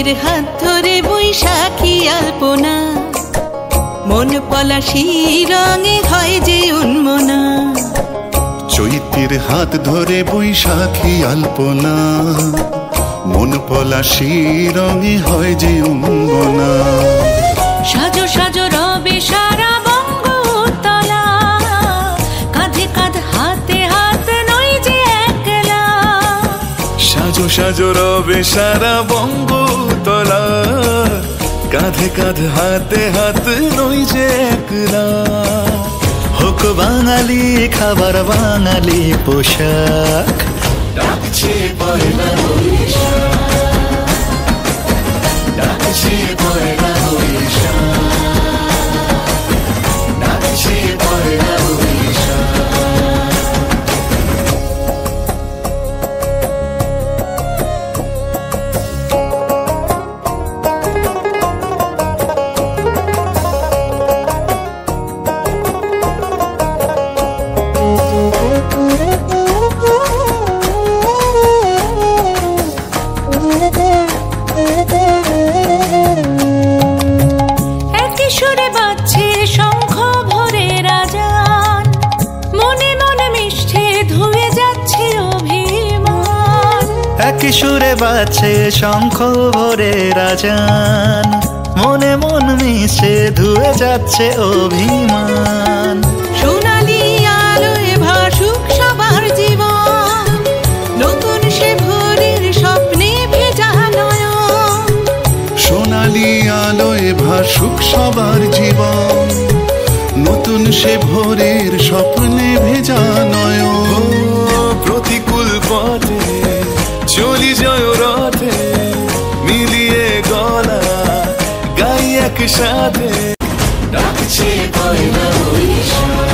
চৈত্রের হাত ধরে বৈশাখী আলপনা, মন পলাশী রঙে হয় যে উন্মনা। চৈত্রের হাত ধরে বৈশাখী আলপনা, মন পলাশী রঙে হয় যে উন্মনা। সাজো সাজো রবে সারা বঙ্গতলা, কাঁধে কাঁধ হাতে হাত নয় যে একলা। সাজো সাজো রবে সারা বঙ্গতলা, কাঁধে কাঁধ হাতে হাত নই যে একলা। হোক বাঙালি খাবার বাঙালি পোশাক, ডাকছে পয়লা বৈশাখ, ডাকছে পয়লা বৈশাখ, ডাকছে পয়লা বৈশাখ। কিশোরে বাজছে শঙ্খ ভরে রাজান, মনে মন মিশে ধুয়ে যাচ্ছে অভিমান। সোনালি আলোয় ভাসুক সবার জীবন, নতুন সে ভোরের স্বপ্নে ভেজা নয়ন। সোনালি আলোয় ভাসুক সবার জীবন, নতুন সে ভোরের স্বপ্নে ভেজা নয়ন। প্রতিকূল পথে চলি জয় রথে, মিলিয়ে গলা গাই একসাথে, ডাকছে পয়লা বৈশাখ।